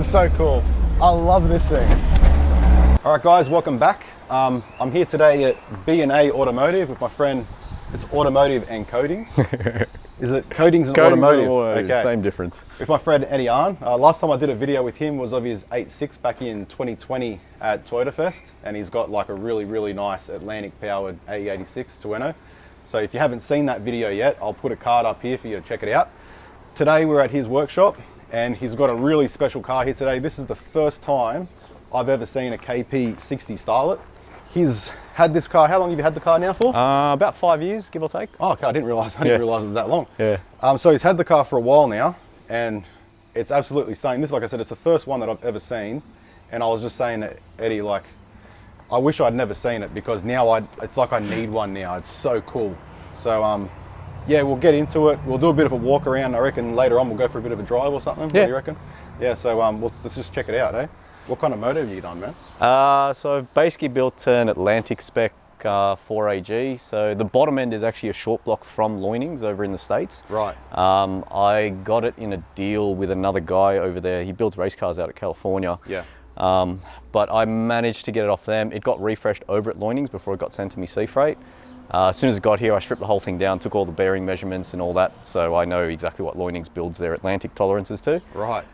is so cool. I love this thing. All right, guys, welcome back. I'm here today at B&A Automotive with my friend. It's automotive and coatings. Is it coatings and automotive? Okay. Same difference. With my friend Eddie Arn. Last time I did a video with him was of his 8.6 back in 2020 at Toyota Fest, and he's got like a really nice Atlantic powered A86 Tuono. So if you haven't seen that video yet, I'll put a card up here for you to check it out. Today we're at his workshop and he's got a really special car here today. This is the first time I've ever seen a KP60 Starlet. He's had this car, how long have you had the car now for? About 5 years, give or take. Oh, okay, I didn't realise it was that long. Yeah. So he's had the car for a while now, and it's absolutely stunning. This, like I said, it's the first one that I've ever seen, and I was just saying to Eddie, like, I wish I'd never seen it because now it's like I need one now. It's so cool. So yeah, we'll get into it. We'll do a bit of a walk around. I reckon later on we'll go for a bit of a drive or something. Yeah. What do you reckon? Yeah. So let's just check it out, eh? What kind of motor have you done, man? So I've basically built an Atlantic spec 4AG. So the bottom end is actually a short block from Loinings over in the States. Right. I got it in a deal with another guy over there. He builds race cars out of California. Yeah. But I managed to get it off them. It got refreshed over at Loinings before it got sent to me sea freight. As soon as it got here, I stripped the whole thing down, took all the bearing measurements and all that, so I know exactly what Loinings builds their Atlantic tolerances to. Right.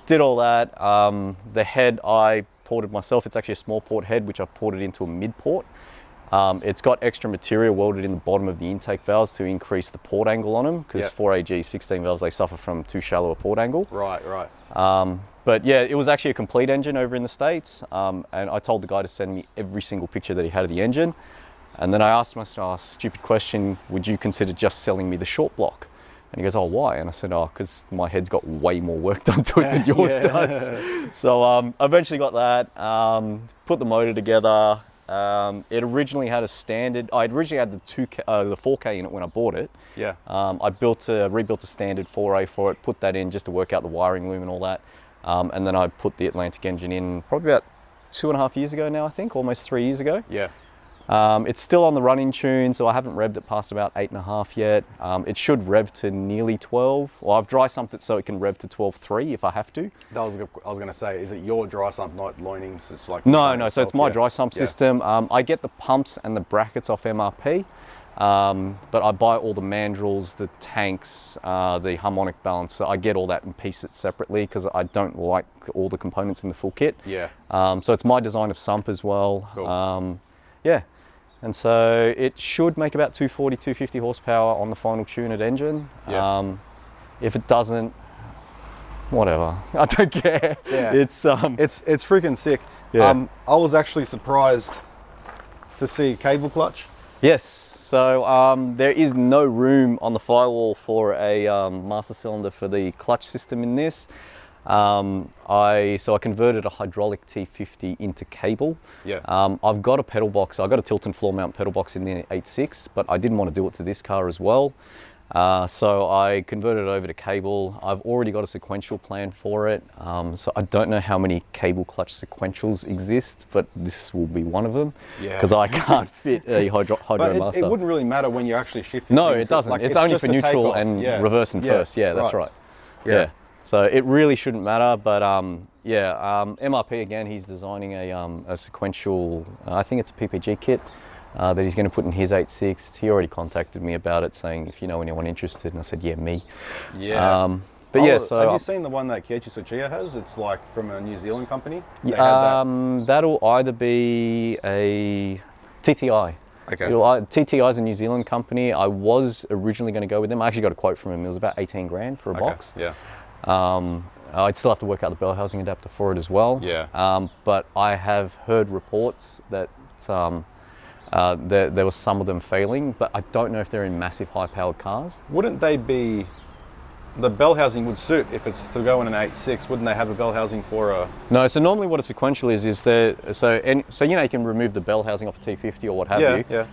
Did all that. The head I ported myself. It's actually a small port head, which I've ported into a mid port. It's got extra material welded in the bottom of the intake valves to increase the port angle on them, because 4AG 16 valves, they suffer from too shallow a port angle. Right, right. But yeah, it was actually a complete engine over in the States, and I told the guy to send me every single picture that he had of the engine. And then I asked him, I said, oh, stupid question, would you consider just selling me the short block? And he goes, oh, why? And I said, oh, because my head's got way more work done to it than yours does. So I eventually got that, put the motor together. It originally had a standard, I originally had the 4K in it when I bought it. Yeah. I rebuilt a standard 4A for it, put that in just to work out the wiring loom and all that. And then I put the Atlantic engine in probably about 2.5 years ago now, I think, almost 3 years ago. Yeah. It's still on the running tune, so I haven't revved it past about 8.5 yet. It should rev to nearly 12. Well, I've dry sumped it so it can rev to 12.3 if I have to. I was going to say, is it your dry sump, not Loinings? It's like no. So it's my dry sump system. I get the pumps and the brackets off MRP, but I buy all the mandrels, the tanks, the harmonic balancer. I get all that and piece it separately because I don't like all the components in the full kit. Yeah. So it's my design of sump as well. Cool. Yeah, and so it should make about 240, 250 horsepower on the final tuned engine. Yeah. If it doesn't, whatever, I don't care. Yeah. It's freaking sick. Yeah. I was actually surprised to see cable clutch. Yes, so there is no room on the firewall for a master cylinder for the clutch system in this. I converted a hydraulic T50 into cable. Yeah. I've got a pedal box. I got a tilt and floor mount pedal box in the 8.6, but I didn't want to do it to this car as well. So I converted it over to cable. I've already got a sequential plan for it. So I don't know how many cable clutch sequentials exist, but this will be one of them. Yeah. Because I can't fit a hydro master. It wouldn't really matter when you're actually shifting. No, it doesn't. Like, it's only for neutral and reverse and Yeah. first. Yeah, that's right. Yeah. So it really shouldn't matter, but MRP again, he's designing a sequential, I think it's a PPG kit that he's going to put in his 8.6. He already contacted me about it saying, if you know anyone interested, and I said, yeah, me. Yeah. So have you seen the one that KP60 has? It's like from a New Zealand company. That'll either be a TTI. Okay. TTI is a New Zealand company. I was originally going to go with them. I actually got a quote from him. It was about 18 grand for a box. Yeah. I'd still have to work out the bell housing adapter for it as well. Yeah. But I have heard reports that there was some of them failing, but I don't know if they're in massive high-powered cars. Wouldn't they be? The bell housing would suit if it's to go in an 8.6. Wouldn't they have a bell housing for a? No. So normally, what a sequential is so you can remove the bell housing off a T50 or what have you. Yeah.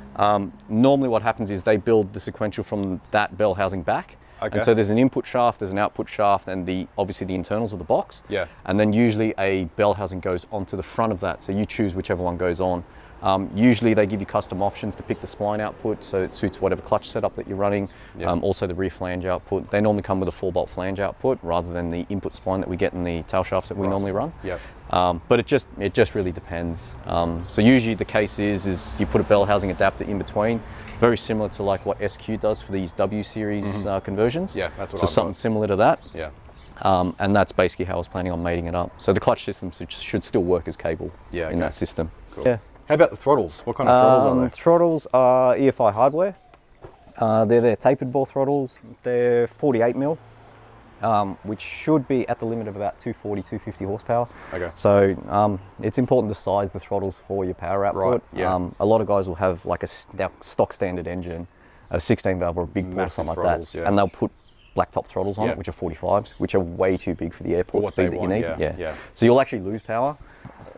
Normally, what happens is they build the sequential from that bell housing back. Okay. And so there's an input shaft, there's an output shaft, and obviously the internals of the box. Yeah. And then usually a bell housing goes onto the front of that. So you choose whichever one goes on. Usually they give you custom options to pick the spline output, so it suits whatever clutch setup that you're running. Also the rear flange output. They normally come with a 4-bolt flange output rather than the input spline that we get in the tail shafts that we normally run. But it just really depends. So usually the case is you put a bell housing adapter in between, very similar to like what SQ does for these W series conversions. Yeah, that's what so something similar to that. Yeah. And that's basically how I was planning on mating it up. So the clutch systems should still work as cable in that system. Cool. Yeah. How about the throttles? What kind of throttles are they? Throttles are EFI hardware. They're tapered bore throttles. They're 48mm, which should be at the limit of about 240, 250 horsepower. Okay. So it's important to size the throttles for your power output. Right. Yeah. A lot of guys will have like a stock standard engine, a 16 valve or a big bore, something like that, and they'll put blacktop throttles on it, which are 45s, which are way too big for the airport speed that you need. Yeah. So you'll actually lose power.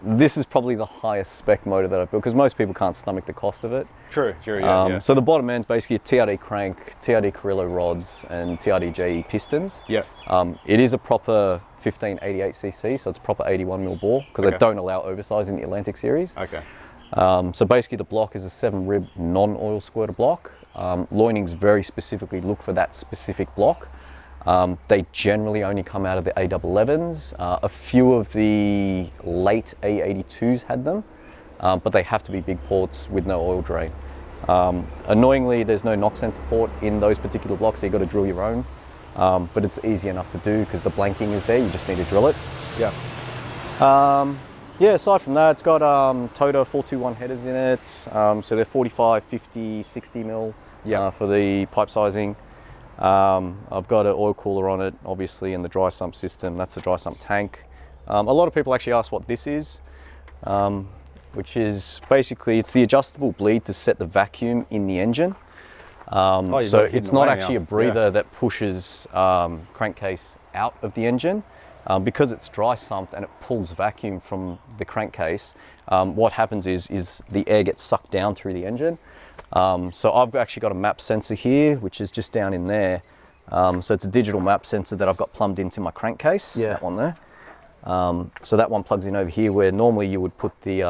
This is probably the highest spec motor that I've built because most people can't stomach the cost of it. True, yeah. So the bottom end's basically a TRD crank, TRD Carrillo rods, and TRD JE pistons. Yeah. It is a proper 1588cc, so it's proper 81mm bore because they don't allow oversize in the Atlantic series. Okay. So basically the block is a 7-rib non-oil squirter block. Loinings very specifically look for that specific block. They generally only come out of the A11s. A few of the late A82s had them, but they have to be big ports with no oil drain. Annoyingly, there's no knock sensor port in those particular blocks, so you've got to drill your own. But it's easy enough to do because the blanking is there, you just need to drill it. Yeah. Yeah, aside from that, it's got Toda 421 headers in it. So they're 45, 50, 60mm for the pipe sizing. I've got an oil cooler on it, obviously, and the dry sump system. That's the dry sump tank. A lot of people actually ask what this is, which is basically, it's the adjustable bleed to set the vacuum in the engine. So it's not actually a breather that pushes crankcase out of the engine. Because it's dry sumped and it pulls vacuum from the crankcase, what happens is the air gets sucked down through the engine. So I've actually got a map sensor here, which is just down in there. So it's a digital map sensor that I've got plumbed into my crankcase, that one there. So that one plugs in over here where normally you would put the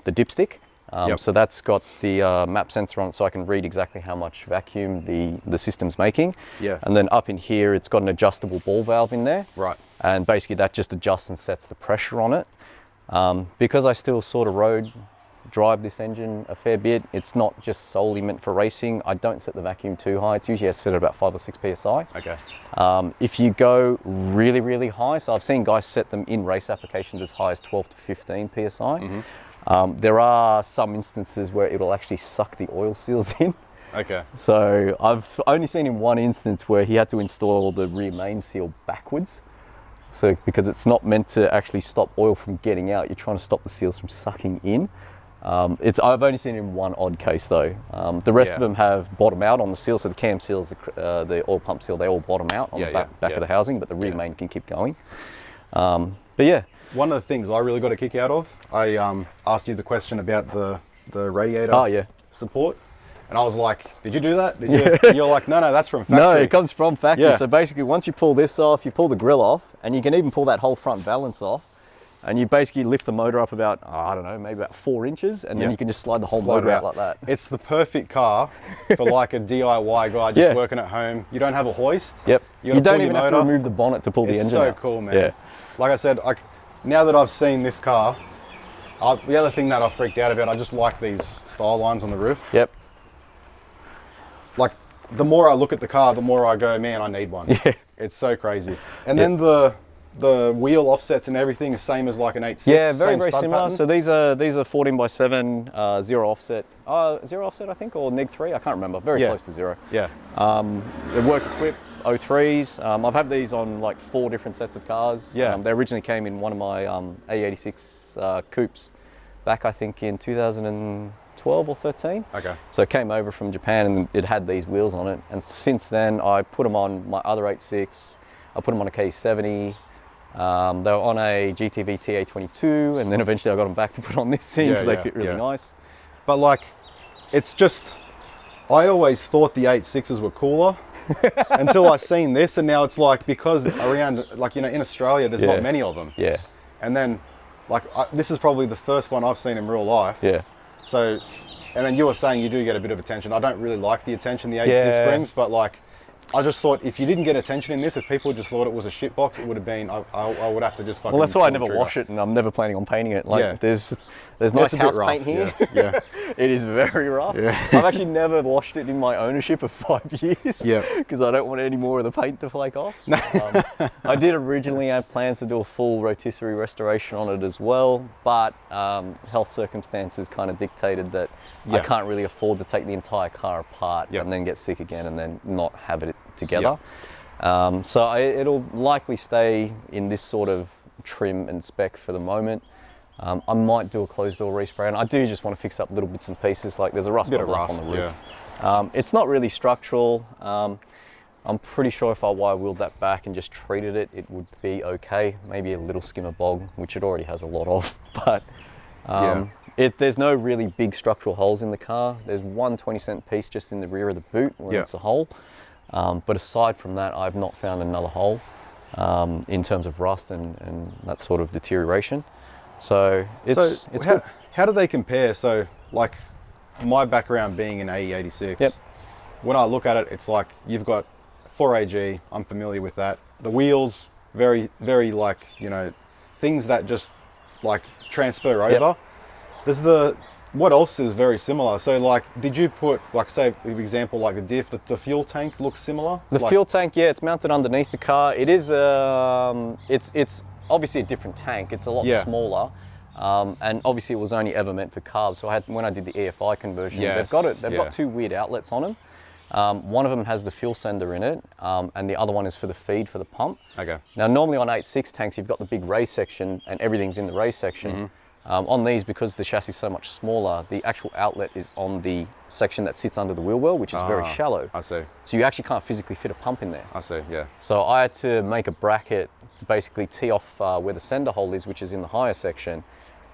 dipstick. So that's got the map sensor on it, so I can read exactly how much vacuum the system's making. And then up in here, it's got an adjustable ball valve in there. Right. And basically that just adjusts and sets the pressure on it. Because I still sort of road drive this engine a fair bit, it's not just solely meant for racing. I don't set the vacuum too high. It's usually set at about 5 or 6 PSI. Okay. If you go really, really high, so I've seen guys set them in race applications as high as 12 to 15 PSI. There are some instances where it'll actually suck the oil seals in. Okay. So I've only seen in one instance where he had to install the rear main seal backwards. So because it's not meant to actually stop oil from getting out, you're trying to stop the seals from sucking in. I've only seen it in one odd case though. The rest of them have bottom out on the seal, so the cam seals, the oil pump seal, they all bottom out on the back of the housing, but the rear main can keep going. But yeah. One of the things I really got a kick out of, I asked you the question about the radiator support. And I was like, did you do that? Did you? You're like, no, that's from factory. No, it comes from factory. So basically, once you pull this off, you pull the grill off, and you can even pull that whole front valance off. And you basically lift the motor up about, I don't know, maybe about 4 inches, and then you can just slide the whole motor out like that. It's the perfect car for like a DIY guy just working at home. You don't have a hoist. You don't even have to remove the bonnet to pull the engine out. It's so cool, man. Like I said, now that I've seen this car, the other thing that I freaked out about, I just like these style lines on the roof. Like, the more I look at the car, the more I go, man, I need one. It's so crazy. And then the wheel offsets and everything is same as like an 8.6. Yeah, very similar. Pattern. So these are 14x7 zero offset. Zero offset, I think, or neg 3. I can't remember. Very close to zero. Yeah. They're work equipped 03s. I've had these on like 4 different sets of cars. They originally came in one of my A86 coupes back, I think, in 2012 or 13. Okay. So it came over from Japan and it had these wheels on it. And since then, I put them on my other 8.6. I put them on a K70. They were on a GTV TA22, and then eventually I got them back to put on this thing because they fit really nice. But like, it's just, I always thought the 8.6s were cooler until I seen this, and now it's like, because around, like, in Australia, there's not many of them. And then, like, this is probably the first one I've seen in real life. So, and then you were saying you do get a bit of attention. I don't really like the attention the 86 brings, but like, I just thought if you didn't get attention in this, if people just thought it was a shit box, it would have been, I would have to just fucking... Well, that's why I never pull the trigger. wash it, and I'm never planning on painting it. Like, Yeah. there's It's nice a bit house rough, paint here. Yeah. It is very rough. Yeah. I've actually never washed it in my ownership of 5 years. Yeah. Because I don't want any more of the paint to flake off. I did originally have plans to do a full rotisserie restoration on it as well, but health circumstances kind of dictated that I can't really afford to take the entire car apart and then get sick again and then not have it together. So it'll likely stay in this sort of trim and spec for the moment. I might do a closed door respray, and I do just want to fix up little bits and pieces. Like there's a rust bubble up on the roof. It's not really structural. I'm pretty sure if I wire wheeled that back and just treated it, it would be okay. Maybe a little skimmer bog, which it already has a lot of, but there's no really big structural holes in the car. There's one 20-cent piece just in the rear of the boot where it's a hole. But aside from that, I've not found another hole in terms of rust and that sort of deterioration. So it's good. How do they compare? So like my background being an AE86, when I look at it, it's like you've got 4AG, I'm familiar with that. The wheels, very, very like, you know, things that just like transfer over. There's what else is very similar? So like, did you put, like say, for example, like the diff, the fuel tank looks similar? The fuel tank, it's mounted underneath the car. It is, it's obviously a different tank. It's a lot smaller. And obviously it was only ever meant for carbs. So when I did the EFI conversion, they've got two weird outlets on them. One of them has the fuel sender in it, and the other one is for the feed for the pump. Okay. Now normally on 8.6 tanks, you've got the big race section and everything's in the race section. On these, because the chassis is so much smaller, the actual outlet is on the section that sits under the wheel well, which is very shallow. I see. So you actually can't physically fit a pump in there. I see, yeah. So I had to make a bracket to basically tee off where the sender hole is, which is in the higher section,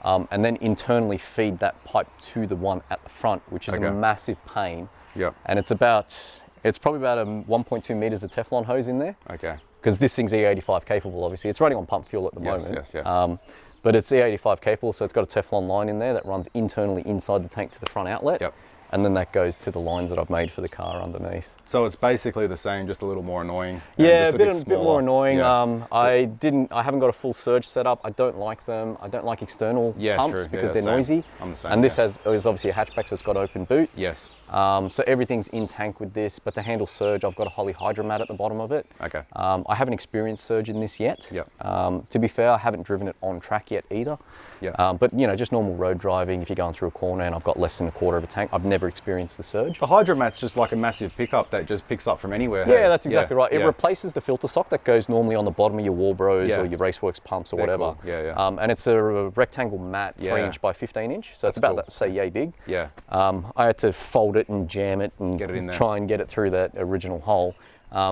and then internally feed that pipe to the one at the front, which is a massive pain. Yeah. And it's probably about 1.2 meters of Teflon hose in there. Okay. Because this thing's E85 capable, obviously. It's running on pump fuel at the moment. Yes, yeah. But it's E85 capable, so it's got a Teflon line in there that runs internally inside the tank to the front outlet. Yep. And then that goes to the lines that I've made for the car underneath. So it's basically the same, just a little more annoying. Yeah, a bit more annoying. Yeah. I haven't got a full surge setup. I don't like them. I don't like external pumps because they're noisy. I'm the same. And this is obviously a hatchback, so it's got open boot. Yes. So everything's in tank with this, but to handle surge, I've got a Holley Hydromat at the bottom of it. Okay. I haven't experienced surge in this yet. Yep. To be fair, I haven't driven it on track yet either. Yeah. But you know, just normal road driving, if you're going through a corner and I've got less than a quarter of a tank, I've never experienced the surge. The Hydromat's just like a massive pickup that just picks up from anywhere. Yeah, that's exactly right. It replaces the filter sock that goes normally on the bottom of your Warbros or your Raceworks pumps or whatever. Cool. Yeah. And it's a rectangle mat, 3-inch by 15-inch. So it's about that, say, yay big. Yeah. I had to fold it and jam it and get it in there. Try and get it through that original hole,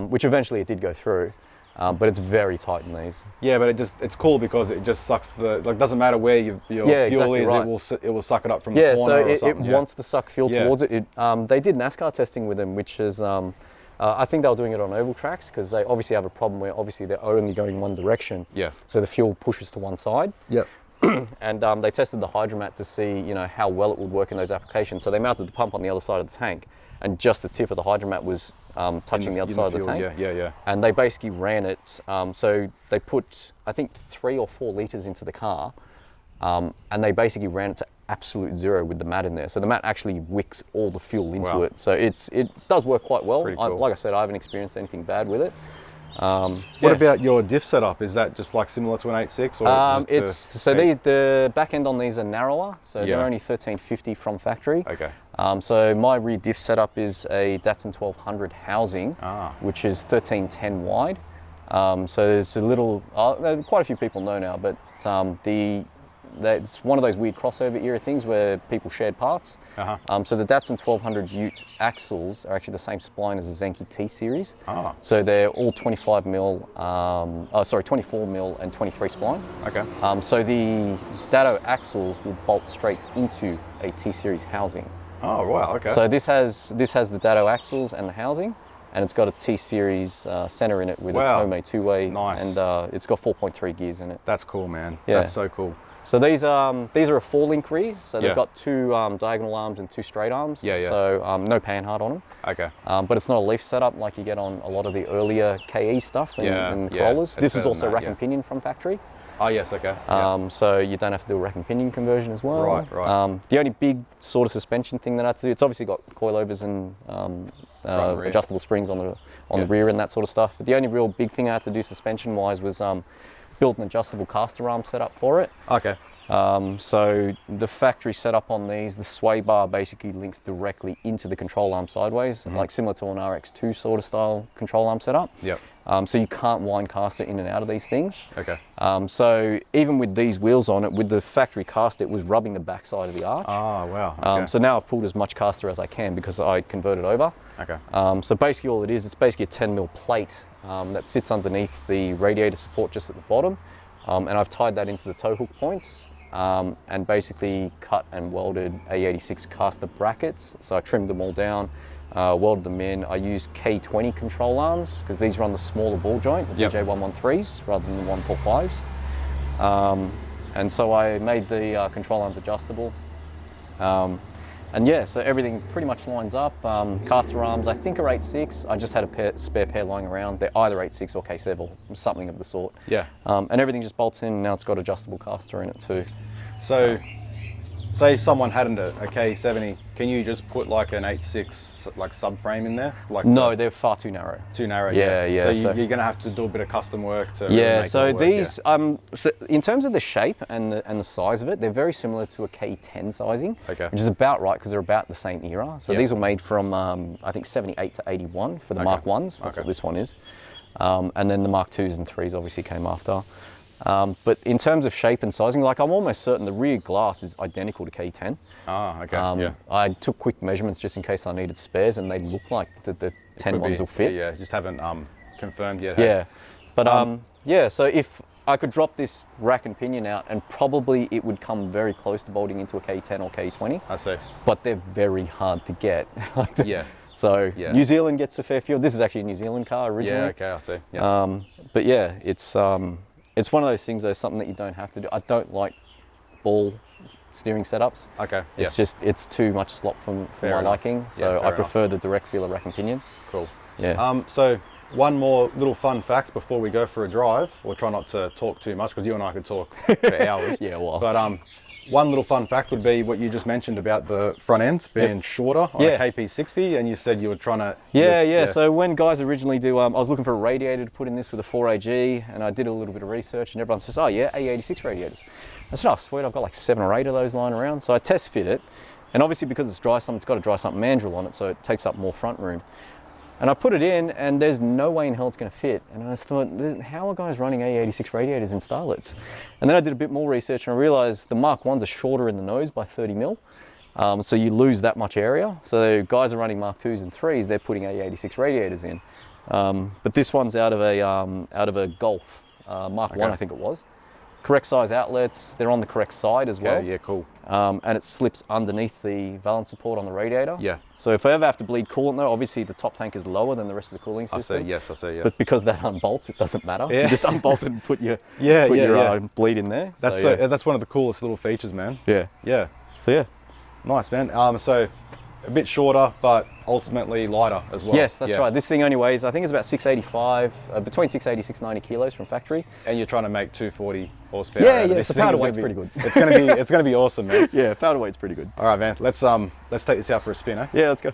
which eventually it did go through. But it's very tight in these. Yeah, but it's cool because it just sucks doesn't matter where your fuel is, right. it will suck it up from the corner or something. It wants to suck fuel towards it. They did NASCAR testing with them, which is, I think they were doing it on oval tracks because they obviously have a problem where obviously they're only going one direction. Yeah. So the fuel pushes to one side. Yep. And they tested the Hydromat to see, how well it would work in those applications. So they mounted the pump on the other side of the tank, and just the tip of the Hydromat was touching the other side of the tank. Yeah. And they basically ran it. So they put, I think, 3 or 4 liters into the car, and they basically ran it to absolute zero with the mat in there. So the mat actually wicks all the fuel into it. So it does work quite well. Cool. Like I said, I haven't experienced anything bad with it. What about your diff setup? Is that just like similar to an 8.6? Or the back end on these are narrower, so they're only 1350 from factory. Okay. So my rear diff setup is a Datsun 1200 housing, which is 1310 wide. So there's a little, quite a few people know now, but it's one of those weird crossover era things where people shared parts. So the Datsun 1200 Ute axles are actually the same spline as the Zenki T series. So they're all 24 mil and 23 spline. Okay. So the Datto axles will bolt straight into a T series housing. Oh wow, okay. So this has the Datto axles and the housing, and it's got a T series center in it with a Tomei two-way. Nice. And it's got 4.3 gears in it. That's cool, man. Yeah. That's so cool. So these are a 4-link rear, so they've Yeah. got 2 diagonal arms and 2 straight arms. Yeah, yeah. So no panhard on them. Okay. But it's not a leaf setup like you get on a lot of the earlier KE stuff in the Corollas. This is also rack and pinion from factory. Oh yes, okay. Yeah. So you don't have to do a rack and pinion conversion as well. Right, right. The only big sort of suspension thing that I have to do, it's obviously got coilovers and adjustable springs on the rear and that sort of stuff. But the only real big thing I had to do suspension-wise was build an adjustable caster arm setup for it. Okay. So the factory setup on these, the sway bar basically links directly into the control arm sideways, like similar to an RX2 sort of style control arm setup. Yep. So you can't wind caster in and out of these things. Okay. So even with these wheels on it, with the factory caster, it was rubbing the backside of the arch. Oh wow. Okay. So now I've pulled as much caster as I can because I converted over. Okay. So basically all it is, it's basically a 10mm plate that sits underneath the radiator support just at the bottom. And I've tied that into the tow hook points and basically cut and welded A86 caster brackets. So I trimmed them all down, welded them in. I used K20 control arms because these run the smaller ball joint, the DJ113s rather than the 145s. And so I made the control arms adjustable. And yeah, so everything pretty much lines up. Caster arms, I think are 8.6. I just had a spare pair lying around. They're either 8.6 or K7 or something of the sort. Yeah. And everything just bolts in. Now it's got adjustable caster in it too. So, say if someone hadn't a K70, can you just put like an 8.6 like subframe in there? Like No, they're far too narrow. too narrow. Yeah, yeah. So, you're gonna have to do a bit of custom work to. Yeah, really make so it work, these, so in terms of the shape and the size of it, they're very similar to a K10 sizing, Okay. which is about right because they're about the same era. So Yep. these were made from, I think, 78 to 81 for the Mark 1s. That's what this one is. And then the Mark 2s and 3s obviously came after. But in terms of shape and sizing, like I'm almost certain the rear glass is identical to K10. Ah, okay. Yeah. I took quick measurements just in case I needed spares, and they look like the 10 ones will fit. Yeah, just haven't confirmed yet. Yeah, but yeah. So if I could drop this rack and pinion out, and probably it would come very close to bolting into a K10 or K20. I see. But they're very hard to get. Yeah. So Yeah. New Zealand gets a fair few. This is actually a New Zealand car originally. Yeah. Okay. I see. Yeah. But yeah, it's one of those things. There's something that you don't have to do. I don't like ball steering setups. Okay. It's just it's too much slop for my enough. liking. So Yeah, I prefer the direct feeler rack and pinion. Cool. Yeah. So one more little fun fact before we go for a drive. We'll try not to talk too much because you and I could talk for hours. Yeah, well. But one little fun fact would be what you just mentioned about the front end being shorter on a KP60, and you said you were trying to. Yeah. So when guys originally do, I was looking for a radiator to put in this with a 4AG, and I did a little bit of research, and everyone says, "Oh yeah, A86 radiators." I said, "Oh sweet, I've got like 7 or 8 of those lying around." So I test fit it, and obviously because it's dry sump, it's got a dry sump mandrel on it, so it takes up more front room. And I put it in, and there's no way in hell it's going to fit. And I just thought, how are guys running A86 radiators in Starlets? And then I did a bit more research, and I realized the Mark 1s are shorter in the nose by 30mm. So you lose that much area. So guys are running Mark 2s and 3s, they're putting A86 radiators in. But this one's out of a Golf, Mark 1, I think it was. Correct size outlets, they're on the correct side as well. Yeah, cool. And it slips underneath the valance support on the radiator. Yeah. So if I ever have to bleed coolant though, obviously the top tank is lower than the rest of the cooling system. I see, yeah. But because that unbolts, it doesn't matter. Yeah. You just unbolt it and put your, Yeah. bleed in there. That's one of the coolest little features, man. Yeah. Yeah. So yeah. Nice, man. So a bit shorter, but ultimately lighter as well. Yes, that's right. This thing only weighs, I think it's about 685, between 680, 690 kilos from factory. And you're trying to make 240 horsepower. Yeah, This so thing powder is gonna weight's be- pretty good. It's gonna be awesome, man. Yeah, powder weight's pretty good. All right, man. Let's take this out for a spin, eh? Yeah, let's go.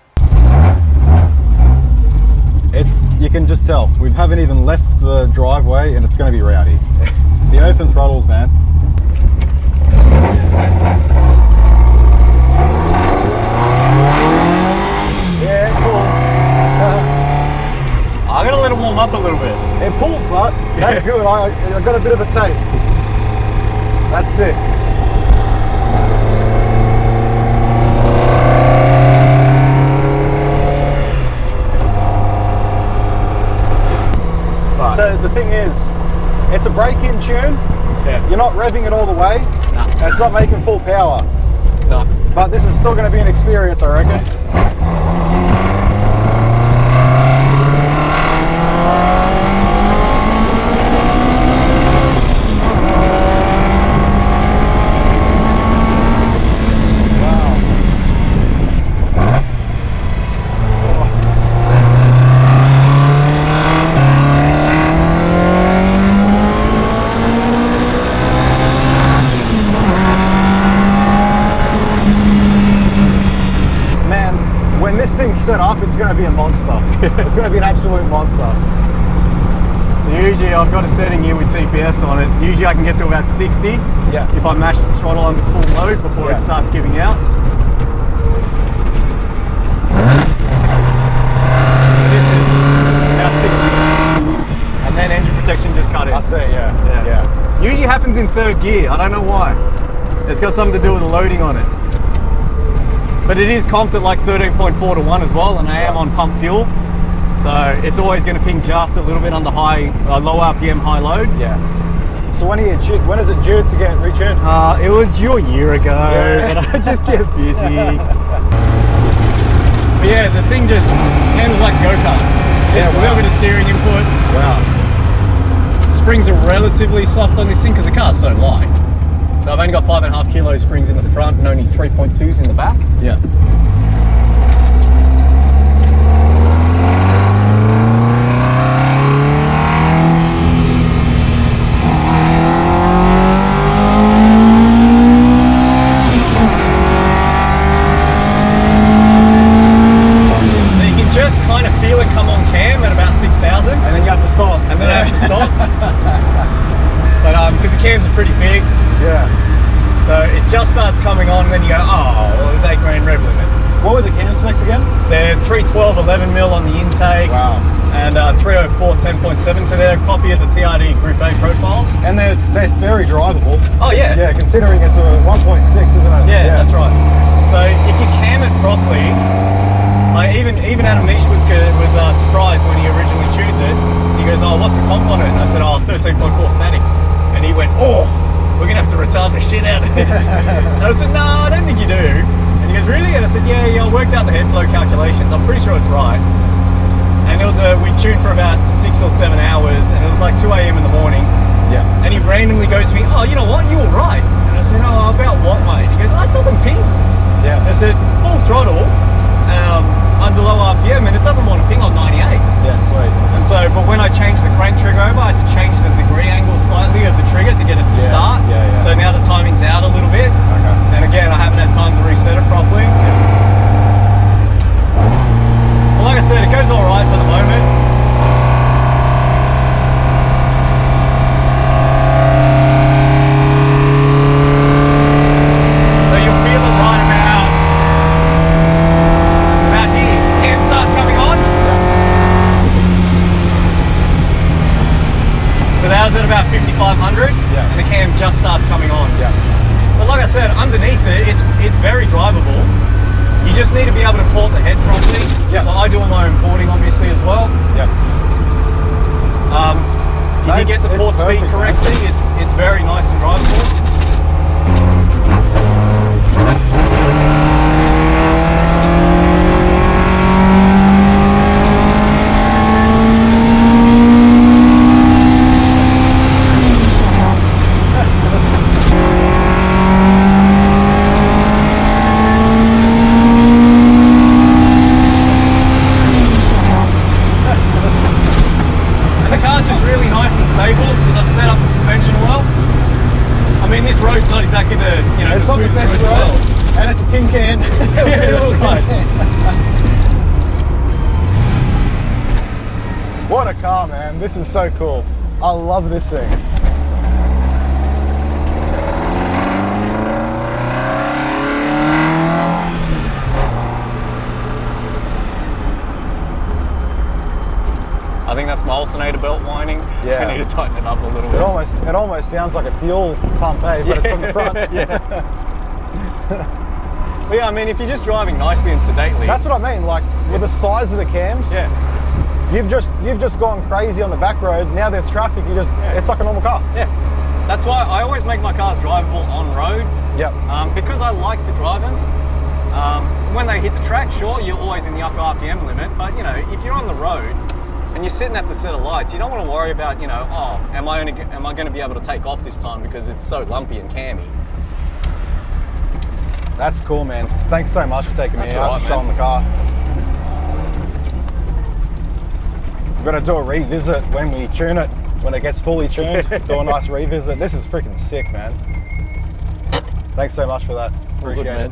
You can just tell we haven't even left the driveway, and it's going to be rowdy. The open throttles, man. Yeah, it pulls. I'm gonna let it warm up a little bit. It pulls, but that's good. I got a bit of a taste. That's sick. So the thing is, it's a break-in tune. Yeah. You're not revving it all the way. No. And it's not making full power. No. But this is still going to be an experience, I reckon. set up, it's going to be a monster. It's going to be an absolute monster. So usually I've got a setting here with TPS on it. Usually I can get to about 60 if I mash the throttle under full load before it starts giving out. So this is about 60. And then engine protection just cut in. I see, yeah. Usually happens in third gear. I don't know why. It's got something to do with the loading on it. But it is comped at like 13.4 to 1 as well, and I am on pump fuel. So it's always going to ping just a little bit on the low RPM, high load. Yeah. So when is it due to get retuned? It was due a year ago, but I just get busy. But yeah, the thing just handles like a go-kart. Just a little bit of steering input. Wow. Springs are relatively soft on this thing because the car's so light. So I've only got 5.5 kilo springs in the front and only 3.2s in the back. Yeah. Pretty big. Yeah. So it just starts coming on and then you go, oh, well, there's 8 grand rev limit. What were the cam specs again? They're 312 11mm on the intake. Wow. And 304 10.7, so they're a copy of the TRD Group A profiles. And they're very drivable. Oh yeah. Yeah, considering it's a 1.6, isn't it? Yeah, that's right. So if you cam it properly, like even Adam Nish was surprised when he originally tuned it. He goes, oh, what's the comp on it? And I said, oh, 13.4 static. And he went, oh, we're going to have to retard the shit out of this. And I said, no, I don't think you do. And he goes, really? And I said, yeah, I worked out the head flow calculations. I'm pretty sure it's right. And we tuned for about 6 or 7 hours, and it was like 2 a.m. in the morning. Yeah. And he randomly goes to me, oh, you know what? You were right. And I said, oh, about what, mate? He goes, oh, it doesn't ping. Yeah. And I said, full throttle, under low RPM, and it doesn't want to ping on 98. Yeah, sweet. And so, but when I changed the crank trigger over, I had to change the degree angle slightly of the trigger to get it to start. Yeah. So now the timing's out a little bit. Okay. And again, I haven't had time to reset it properly. Well, like I said, it goes all right for the moment. So you'll feel it right about here. Cam starts coming on. So that was at about 5,500, and the cam just starts coming on. Yeah. But like I said, underneath it, it's very drivable. You just need to be able to port the head properly. Yeah. So I do all my own porting, obviously, as well. Yeah. If you get the port speed correctly, it's very nice and drivable. What a car, man. This is so cool. I love this thing. I think that's my alternator belt whining. Yeah. I need to tighten it up a little bit. It almost sounds like a fuel pump, eh? But it's from the front. Well, yeah, I mean, if you're just driving nicely and sedately. That's what I mean. Like with the size of the cams. Yeah. You've just gone crazy on the back road. Now there's traffic. It's like a normal car. Yeah. That's why I always make my cars drivable on road. Yep. Because I like to drive them. When they hit the track, sure, you're always in the upper RPM limit. But you know, if you're on the road and you're sitting at the set of lights, you don't want to worry about, you know, oh, am I going to be able to take off this time because it's so lumpy and cammy. That's cool, man. Thanks so much for taking me out and showing the car. We're going to do a revisit when we tune it, when it gets fully tuned. Do a nice revisit. This is freaking sick, man. Thanks so much for that. Appreciate it.